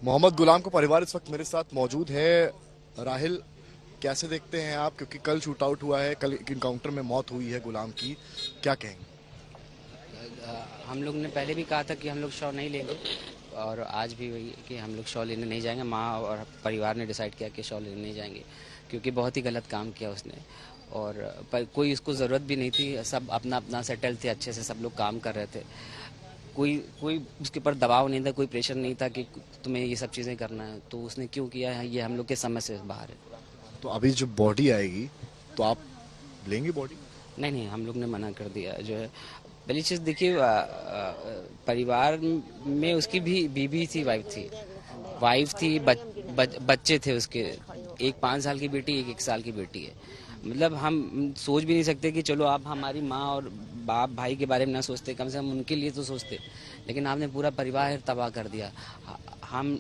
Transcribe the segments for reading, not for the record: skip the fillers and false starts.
मोहम्मद गुलाम का परिवार इस वक्त मेरे साथ मौजूद है। राहिल, कैसे देखते हैं आप, क्योंकि कल शूट आउट हुआ है, कल एक इनकाउंटर में मौत हुई है गुलाम की, क्या कहेंगे? हम लोग ने पहले भी कहा था कि हम लोग शव नहीं लेंगे और आज भी वही कि हम लोग शव लेने नहीं जाएंगे। माँ और परिवार ने डिसाइड किया कि शव लेने नहीं जाएंगे क्योंकि बहुत ही गलत काम किया उसने। और पर कोई इसको ज़रूरत भी नहीं थी, सब अपना अपना सेटल थे, अच्छे से सब लोग काम कर रहे थे। कोई कोई उसके ऊपर दबाव नहीं था, कोई प्रेशर नहीं था कि तुम्हें ये सब चीज़ें करना है। तो उसने क्यों किया है ये हम लोग के समझ से बाहर है। तो अभी जो बॉडी आएगी तो आप लेंगे बॉडी? नहीं नहीं, हम लोग ने मना कर दिया जो है। पहली चीज़ देखिए, परिवार में उसकी भी बीबी थी, वाइफ थी, बच्चे थे उसके। एक 5 साल की बेटी, एक 1 साल की बेटी है। मतलब हम सोच भी नहीं सकते कि चलो आप हमारी माँ और बाप भाई के बारे में ना सोचते, कम से कम उनके लिए तो सोचते। लेकिन आपने पूरा परिवार तबाह कर दिया। हम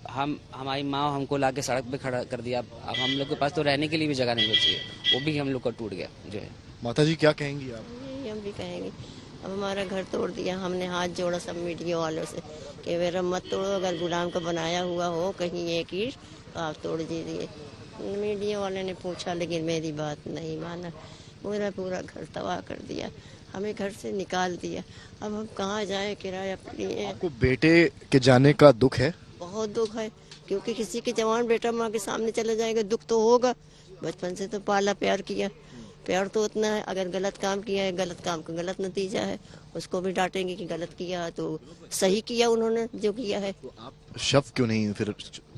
हमारी माँ हमको ला के सड़क पे खड़ा कर दिया। अब हम लोग के पास तो रहने के लिए भी जगह नहीं बची है, वो भी हम लोग का टूट गया जो है। माता जी क्या कहेंगी आप? यही हम भी कहेंगे। अब हमारा घर तोड़ दिया, हमने हाथ जोड़ा सब मीडिया वालों से कि मेरा मत तोड़ो, अगर गुलाम का बनाया हुआ हो कहीं एक ईंट तो आप तोड़ दीजिए। मीडिया वाले ने पूछा लेकिन मेरी बात नहीं माना, मेरा पूरा घर तबाह कर दिया, हमें घर से निकाल दिया। अब हम कहाँ जाए, किराया अपनी है। आपको बेटे के जाने का दुख है? बहुत दुख है, क्योंकि किसी के जवान बेटा माँ के सामने चले जाएगा, दुख तो होगा। बचपन से तो पाला प्यार किया, प्यार तो उतना है। अगर गलत काम किया है, गलत काम का गलत नतीजा है, उसको भी डांटेंगे कि गलत किया है, तो सही किया उन्होंने जो किया है। तो आप शव क्यों नहीं फिर?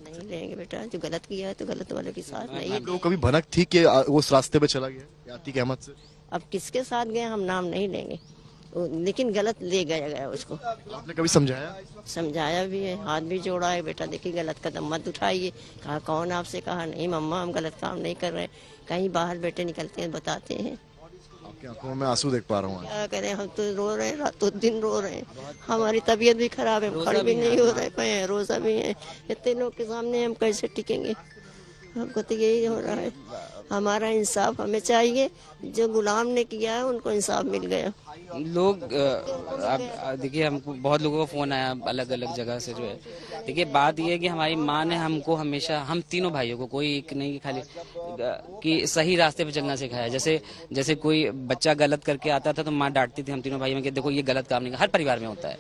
नहीं लेंगे बेटा, जो गलत किया है तो गलत वाले के साथ नहीं। आपको कभी भनक थी कि वो उस रास्ते पे चला गया आतिक अहमद से? अब किसके साथ गए हम नाम नहीं लेंगे, लेकिन गलत ले गया उसको। आपने कभी समझाया? समझाया भी है, हाथ भी जोड़ा है, बेटा देखिए गलत कदम मत उठाइए। कहा कौन आपसे कहा? नहीं मम्मा हम गलत काम नहीं कर रहे। कहीं बाहर बेटे निकलते हैं बताते हैं। आपकी आंखों में आंसू देख पा रहा हूँ। क्या करें, हम तो रो रहे हैं, रातों दिन रो रहे हैं। हमारी तबीयत भी खराब है, खड़े भी नहीं हो रहे पे, रोजा भी है। इतने लोग के सामने हम कैसे टिकेंगे? हमको तो यही हो रहा है, हमारा इंसाफ हमें चाहिए। जो गुलाम ने किया है उनको इंसाफ मिल गया। लोग अब देखिए, हमको बहुत लोगों का फ़ोन आया अलग अलग जगह से जो है। देखिए बात यह है कि हमारी माँ ने हमको हमेशा, हम तीनों भाइयों को, कोई एक नहीं कि खाली कि सही रास्ते पे चलना सिखाया। जैसे जैसे कोई बच्चा गलत करके आता था तो माँ डांटती थी हम तीनों भाइयों में कि देखो ये गलत काम नहीं, हर परिवार में होता है।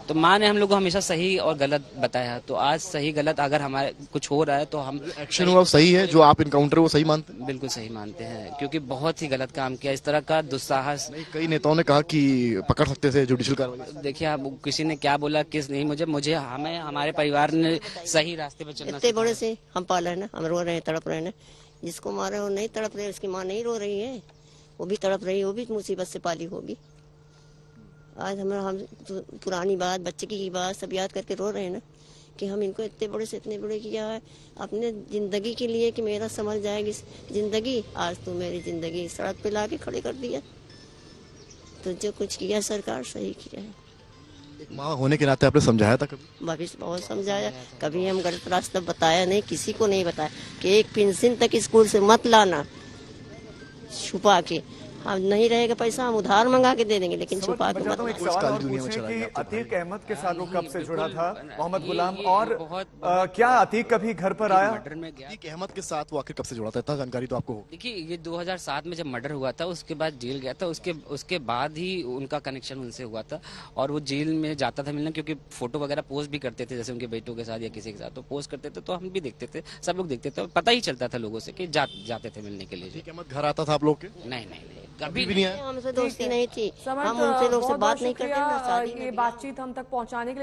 तो माँ ने हम लोग को हमेशा सही और गलत बताया। तो आज सही गलत अगर हमारे कुछ हो रहा है तो हम एक्शन हुआ सही है, जो आप इनकाउंटर वो सही मानते हैं? बिल्कुल सही मानते हैं, क्योंकि बहुत ही गलत काम किया। इस तरह का दुस्साहस, नहीं, कई नेताओं ने कहा कि पकड़ सकते थे जुडिशियल कार्रवाई। देखिए आप किसी ने क्या बोला किस नहीं, मुझे मुझे हमें हमारे परिवार ने सही रास्ते पे चलना इतने बड़े से हम पाला है ना, हम रो रहे हैं, तड़प रहे हैं। जिसको मारे वो नहीं तड़प रहे, उसकी माँ नहीं रो रही है, वो भी तड़प रही है, वो भी मुसीबत से पाली होगी। आज हम पुरानी बात, बच्चे की बात सब याद करके रो रहे हैं ना, कि हम इनको इतने बड़े से इतने बड़े किया है अपने जिंदगी के लिए कि मेरा संभल जाएगी जिंदगी। आज तो मेरी जिंदगी सड़क पे ला के खड़े कर दिया। तो जो कुछ किया सरकार सही किया है। एक माँ होने के नाते आपने समझाया था कभी? भविष्य बहुत समझाया, कभी हम गलत रास्ता बताया नहीं, किसी को नहीं बताया कि एक पेंशन तक स्कूल से मत लाना छुपा के। हम नहीं रहेगा पैसा हम उधार मंगा के दे देंगे, लेकिन छुपा के मत। एक सवाल और पूछे कि अतीक अहमद के साथ वो कब से जुड़ा था मोहम्मद गुलाम, और क्या अतीक कभी घर पर आया? मर्डर में गया। अतीक अहमद के साथ वो आखिर कब से जुड़ा था, इतना जानकारी तो आपको होगी। देखिए ये 2007 में जब मर्डर हुआ था उसके बाद जेल गया था, उसके बाद ही उनका कनेक्शन उनसे हुआ था। और वो जेल में जाता था मिलने, क्योंकि फोटो वगैरह पोस्ट भी करते थे, जैसे उनके बेटों के साथ या किसी के साथ तो पोस्ट करते थे, तो हम भी देखते थे, सब लोग देखते थे, पता ही चलता था लोगों से कि जाते थे मिलने के लिए। अतीक अहमद घर आता था आप लोग के? नहीं नहीं नहीं, कभी भी नहीं आया? हमसे दोस्ती नहीं थी, समर्थ, हम उनसे लोग से बहुत बात नहीं शुक्रिया, करते ना, शादी ये बातचीत हम तक पहुंचाने के लिए।